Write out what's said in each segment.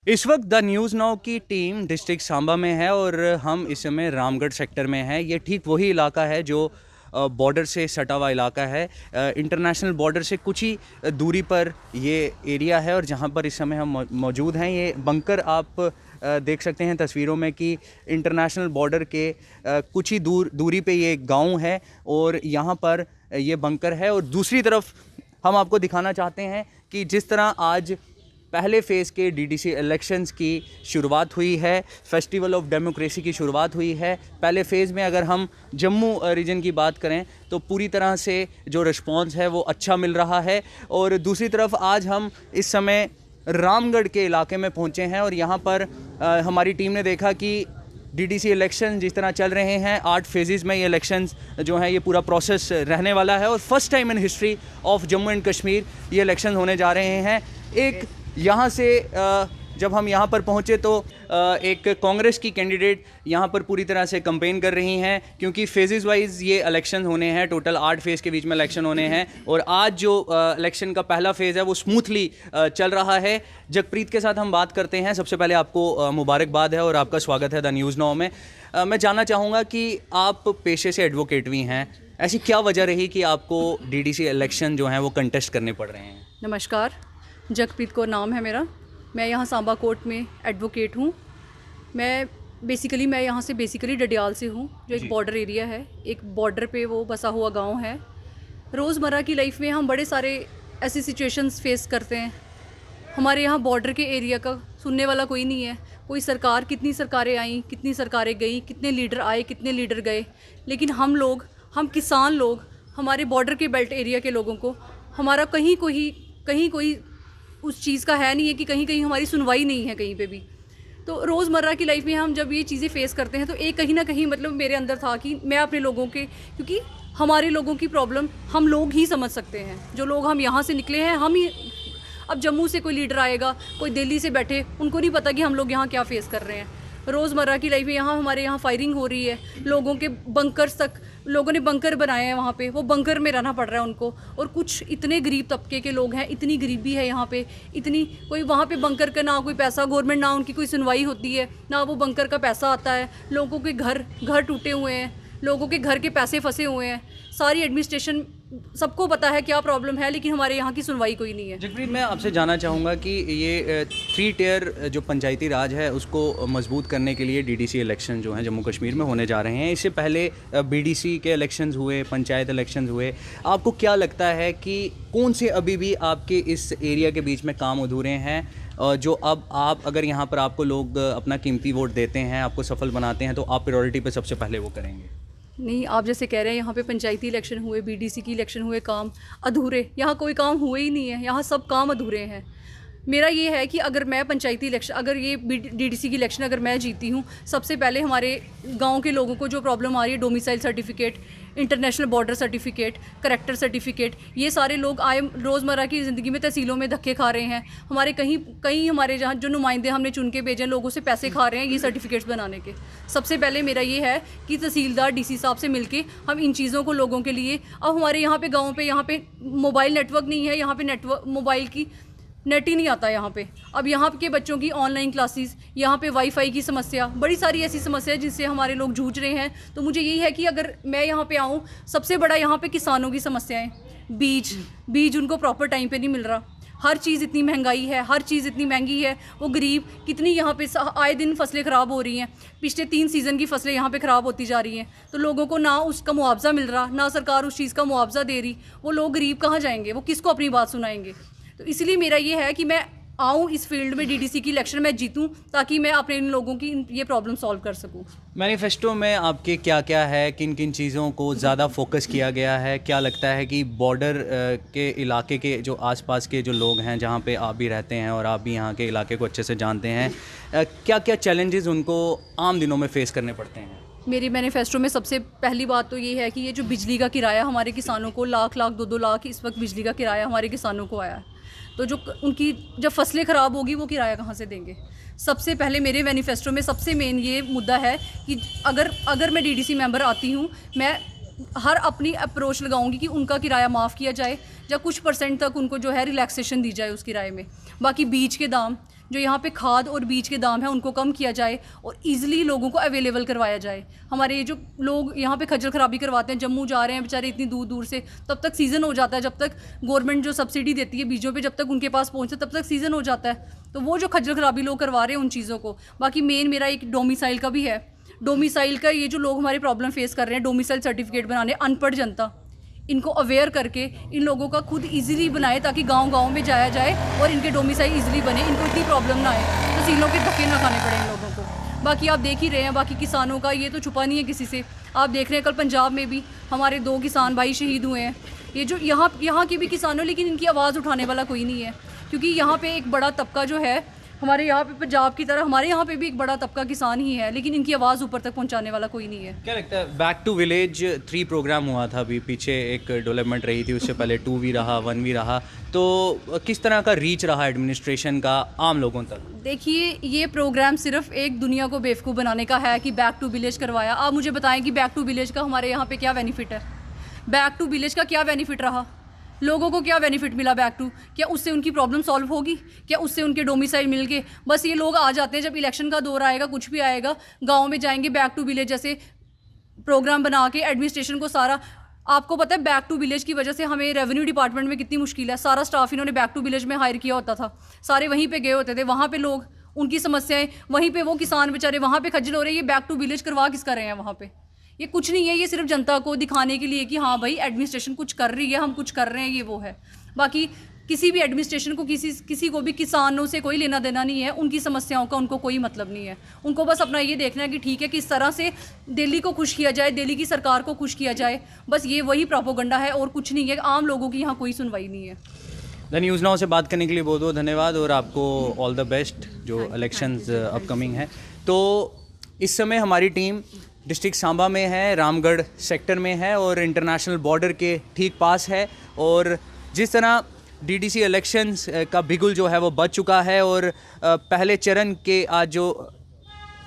इस वक्त the news now की टीम डिस्ट्रिक्ट सांबा में है और हम इस समय रामगढ़ सेक्टर में है। ये ठीक वही इलाका है जो बॉर्डर से सटा हुआ इलाका है। इंटरनेशनल बॉर्डर से कुछ ही दूरी पर ये एरिया है और जहाँ पर इस समय हम मौजूद हैं। ये बंकर आप देख सकते हैं तस्वीरों में कि इंटरनेशनल बॉर्डर के कुछ ही दूरी पे ये गांव है और यहाँ पर ये बंकर है। और दूसरी तरफ हम आपको दिखाना चाहते हैं कि जिस तरह आज पहले फ़ेज़ के डीडीसी इलेक्शंस की शुरुआत हुई है, फेस्टिवल ऑफ डेमोक्रेसी की शुरुआत हुई है। पहले फ़ेज़ में अगर हम जम्मू रीजन की बात करें तो पूरी तरह से जो रिस्पॉन्स है वो अच्छा मिल रहा है। और दूसरी तरफ आज हम इस समय रामगढ़ के इलाके में पहुंचे हैं और यहाँ पर हमारी टीम ने देखा कि डीडीसी इलेक्शन जिस तरह चल रहे हैं 8 फेजेज़ में ये इलेक्शंस जो हैं ये पूरा प्रोसेस रहने वाला है और first time in history of Jammu and Kashmir ये इलेक्शन होने जा रहे हैं। एक यहाँ से जब हम यहाँ पर पहुँचे तो एक कांग्रेस की कैंडिडेट यहाँ पर पूरी तरह से कैंपेन कर रही हैं क्योंकि फेजेस वाइज ये इलेक्शन होने हैं। टोटल 8 फेज़ के बीच में इलेक्शन होने हैं और आज जो इलेक्शन का पहला फेज़ है वो स्मूथली चल रहा है। जगप्रीत के साथ हम बात करते हैं। सबसे पहले आपको मुबारकबाद है और आपका स्वागत है द न्यूज़ नाउ में। मैं जानना चाहूँगा कि आप पेशे से एडवोकेट भी हैं, ऐसी क्या वजह रही कि आपको डीडीसी इलेक्शन जो हैं वो कंटेस्ट करने पड़ रहे हैं? नमस्कार, जगप्रीत कौर नाम है मेरा। मैं यहाँ सांबा कोर्ट में एडवोकेट हूँ। मैं यहाँ से डडियाल से हूँ, जो एक बॉर्डर एरिया है। एक बॉर्डर पे वो बसा हुआ गांव है। रोज़मर्रा की लाइफ में हम बड़े सारे ऐसी सिचुएशंस फेस करते हैं। हमारे यहाँ बॉर्डर के एरिया का सुनने वाला कोई नहीं है। कोई सरकार, कितनी सरकारें आईं, कितनी सरकारें गई, कितने लीडर आए, कितने लीडर गए, लेकिन हम किसान लोग, हमारे बॉर्डर के बेल्ट एरिया के लोगों को हमारा कहीं कोई उस चीज़ का है नहीं है कि कहीं हमारी सुनवाई नहीं है कहीं पे भी। तो रोज़मर्रा की लाइफ में हम जब ये चीज़ें फेस करते हैं तो एक कहीं ना कहीं मतलब मेरे अंदर था कि मैं अपने लोगों के, क्योंकि हमारे लोगों की प्रॉब्लम हम लोग ही समझ सकते हैं। जो लोग हम यहाँ से निकले हैं, हम ही। अब जम्मू से कोई लीडर आएगा, कोई दिल्ली से बैठे, उनको नहीं पता कि हम लोग यहाँ क्या फेस कर रहे हैं। रोज़मर्रा की लाइफ में हमारे यहाँ फायरिंग हो रही है, लोगों के बंकर्स तक, लोगों ने बंकर बनाए हैं वहाँ पे, वो बंकर में रहना पड़ रहा है उनको। और कुछ इतने गरीब तबके के लोग हैं, इतनी गरीबी है यहाँ पे, इतनी कोई वहाँ पे बंकर का ना कोई पैसा, गवर्नमेंट ना उनकी कोई सुनवाई होती है, ना वो बंकर का पैसा आता है। लोगों के घर टूटे हुए हैं, लोगों के घर के पैसे फंसे हुए हैं। सारी एडमिनिस्ट्रेशन, सबको पता है क्या प्रॉब्लम है, लेकिन हमारे यहाँ की सुनवाई कोई नहीं है। जगप्रीत, मैं आपसे जानना चाहूँगा कि ये 3 टियर जो पंचायती राज है उसको मजबूत करने के लिए डीडीसी इलेक्शन जो हैं जम्मू कश्मीर में होने जा रहे हैं। इससे पहले बीडीसी के इलेक्शंस हुए, पंचायत इलेक्शंस हुए। आपको क्या लगता है कि कौन से अभी भी आपके इस एरिया के बीच में काम अधूरे हैं जो अब आप, अगर यहाँ पर आपको लोग अपना कीमती वोट देते हैं, आपको सफल बनाते हैं, तो आप प्रायोरिटी पे सबसे पहले वो करेंगे? नहीं, आप जैसे कह रहे हैं यहाँ पे पंचायती इलेक्शन हुए, बीडीसी की इलेक्शन हुए, काम अधूरे। यहाँ कोई काम हुए ही नहीं है, यहाँ सब काम अधूरे हैं। मेरा ये है कि अगर मैं पंचायती इलेक्शन, अगर ये डीडीसी की इलेक्शन अगर मैं जीती हूँ, सबसे पहले हमारे गांव के लोगों को जो प्रॉब्लम आ रही है, domicile certificate, international border certificate, character certificate, ये सारे लोग आए रोज़मर्रा की ज़िंदगी में तहसीलों में धक्के खा रहे हैं। हमारे कहीं हमारे जहाँ जो नुमाइंदे हमने चुन के भेजे, लोगों से पैसे खा रहे हैं ये सर्टिफिकेट्स बनाने के। सबसे पहले मेरा ये है कि तहसीलदार, डीसी साहब से मिलके हम इन चीज़ों को लोगों के लिए, अब हमारे यहाँ पे गाँव पे यहाँ पे मोबाइल नेटवर्क नहीं है, यहाँ पे नेटवर्क, मोबाइल की नेट ही नहीं आता यहाँ पे। अब यहाँ के बच्चों की ऑनलाइन क्लासेस, यहाँ पे वाईफाई की समस्या, बड़ी सारी ऐसी समस्या जिससे हमारे लोग जूझ रहे हैं। तो मुझे यही है कि अगर मैं यहाँ पे आऊँ, सबसे बड़ा यहाँ पे किसानों की समस्याएं, बीज उनको प्रॉपर टाइम पे नहीं मिल रहा। हर चीज़ इतनी महंगाई है, हर चीज़ इतनी महंगी है। वो गरीब कितनी यहाँ पे आए दिन फसलें ख़राब हो रही हैं, पिछले 3 सीज़न की फसलें यहाँ पे ख़राब होती जा रही हैं। तो लोगों को ना उसका मुआवजा मिल रहा, ना सरकार उस चीज़ का मुआवजा दे रही। वो लोग गरीब कहाँ जाएंगे, वो किसको अपनी बात सुनाएंगे? तो इसलिए मेरा ये है कि मैं आऊँ इस फील्ड में, डीडीसी की इलेक्शन में जीतूँ, ताकि मैं अपने इन लोगों की ये प्रॉब्लम सॉल्व कर सकूँ। मैनिफेस्टो में आपके क्या क्या है, किन किन चीज़ों को ज़्यादा फोकस किया गया है? क्या लगता है कि बॉर्डर के इलाके के जो आसपास के जो लोग हैं, जहाँ पे आप भी रहते हैं और आप भी यहाँ के इलाके को अच्छे से जानते हैं, क्या क्या चैलेंजेस उनको आम दिनों में फेस करने पड़ते हैं? मेरी मैनिफेस्टो में सबसे पहली बात तो ये है कि ये जो बिजली का किराया हमारे किसानों को, लाख 2-2 लाख इस वक्त बिजली का किराया हमारे किसानों को आया है। तो जो उनकी जब फसलें ख़राब होगी, वो किराया कहाँ से देंगे? सबसे पहले मेरे मैनिफेस्टो में सबसे मेन ये मुद्दा है कि अगर मैं डीडीसी मेंबर आती हूँ, मैं हर अपनी अप्रोच लगाऊंगी कि उनका किराया माफ़ किया जाए, या कुछ % तक उनको जो है रिलैक्सेशन दी जाए उस किराए में। बाकी बीज के दाम, जो यहाँ पे खाद और बीज के दाम है उनको कम किया जाए और ईज़िली लोगों को अवेलेबल करवाया जाए। हमारे ये जो लोग यहाँ पे खज्जल खराबी करवाते हैं, जम्मू जा रहे हैं बेचारे इतनी दूर दूर से, तब तक सीज़न हो जाता है, जब तक गवर्नमेंट जो सब्सिडी देती है बीजों पे जब तक उनके पास पहुँचता तब तक सीज़न हो जाता है। तो वो जो खज्जल खराबी लोग करवा रहे हैं उन चीज़ों को। बाकी मेन मेरा एक डोमिसाइल का भी है। डोमिसाइल का ये जो लोग हमारे प्रॉब्लम फेस कर रहे हैं, डोमिसाइल सर्टिफिकेट बनाने, अनपढ़ जनता, इनको अवेयर करके इन लोगों का खुद इजीली बनाए ताकि गांव-गांव में जाया जाए और इनके डोमिसाइल इजीली बने, इनको इतनी प्रॉब्लम ना आए, तहसीलों के धक्के ना खाने पड़े इन लोगों को। बाकी आप देख ही रहे हैं, बाकी किसानों का ये तो छुपा नहीं है किसी से। आप देख रहे हैं कल पंजाब में भी हमारे 2 किसान भाई शहीद हुए हैं। ये जो यहाँ के भी किसानों, लेकिन इनकी आवाज़ उठाने वाला कोई नहीं है, क्योंकि यहाँ पे एक बड़ा तबका जो है हमारे यहाँ पे पंजाब की तरह हमारे यहाँ पे भी एक बड़ा तबका किसान ही है, लेकिन इनकी आवाज़ ऊपर तक पहुँचाने वाला कोई नहीं है। क्या लगता है, बैक टू विलेज 3 प्रोग्राम हुआ था अभी पीछे, एक डेवलपमेंट रही थी, उससे पहले 2 भी रहा, 1 भी रहा, तो किस तरह का रीच रहा एडमिनिस्ट्रेशन का आम लोगों तक? देखिए, ये प्रोग्राम सिर्फ एक दुनिया को बेवकूफ़ बनाने का है कि बैक टू विलेज करवाया। आप मुझे बताएं कि बैक टू विलेज का हमारे यहाँ पे क्या बेनिफिट है? बैक टू विलेज का क्या बेनिफिट रहा? लोगों को क्या बेनिफिट मिला बैक टू? क्या उससे उनकी प्रॉब्लम सॉल्व होगी? क्या उससे उनके डोमिसाइल मिल के बस ये लोग आ जाते हैं, जब इलेक्शन का दौर आएगा, कुछ भी आएगा, गांव में जाएंगे, बैक टू विलेज जैसे प्रोग्राम बना के एडमिनिस्ट्रेशन को सारा। आपको पता है बैक टू विलेज की वजह से हमें रेवेन्यू डिपार्टमेंट में कितनी मुश्किल है। सारा स्टाफ इन्होंने बैक टू विलेज में हायर किया होता था, सारे वहीं पे गए होते थे, वहाँ पे लोग, उनकी समस्याएं वहीं पे, वो किसान बेचारे वहाँ पे खज्जल हो रहे हैं। ये बैक टू विलेज करवा किस कर रहे हैं वहाँ पे? ये कुछ नहीं है, ये सिर्फ जनता को दिखाने के लिए कि हाँ भाई एडमिनिस्ट्रेशन कुछ कर रही है, हम कुछ कर रहे हैं, ये वो है। बाकी किसी भी एडमिनिस्ट्रेशन को किसी को भी किसानों से कोई लेना देना नहीं है, उनकी समस्याओं का उनको कोई मतलब नहीं है। उनको बस अपना ये देखना है कि ठीक है किस तरह से दिल्ली को खुश किया जाए, दिल्ली की सरकार को खुश किया जाए, बस ये वही प्रोपोगंडा है और कुछ नहीं है। आम लोगों की यहाँ कोई सुनवाई नहीं है। द न्यूज़ नाउ से बात करने के लिए बहुत बहुत धन्यवाद और आपको ऑल द बेस्ट जो इलेक्शंस अपकमिंग है। तो इस समय हमारी टीम डिस्ट्रिक्ट सांबा में है, रामगढ़ सेक्टर में है और इंटरनेशनल बॉर्डर के ठीक पास है। और जिस तरह डीडीसी इलेक्शंस का बिगुल जो है वो बज चुका है और पहले चरण के आज जो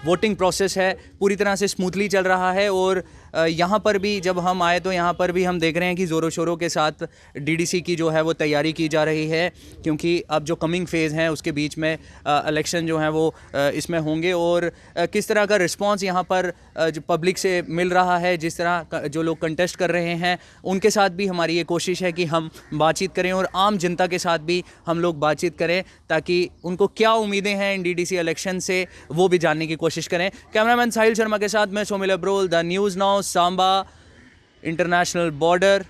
वोटिंग प्रोसेस है पूरी तरह से स्मूथली चल रहा है। और यहाँ पर भी जब हम आए तो यहाँ पर भी हम देख रहे हैं कि ज़ोरों शोरों के साथ डीडीसी की जो है वो तैयारी की जा रही है, क्योंकि अब जो कमिंग फेज़ हैं उसके बीच में इलेक्शन जो है वो इसमें होंगे। और किस तरह का रिस्पांस यहाँ पर जो पब्लिक से मिल रहा है, जिस तरह जो लोग कंटेस्ट कर रहे हैं उनके साथ भी हमारी ये कोशिश है कि हम बातचीत करें और आम जनता के साथ भी हम लोग बातचीत करें, ताकि उनको क्या उम्मीदें हैं इन डीडीसी इलेक्शन से वो भी जानने की कोशिश करें। कैमरामैन साहिल शर्मा के साथ मैं Somil Abrol, the news now Samba international border.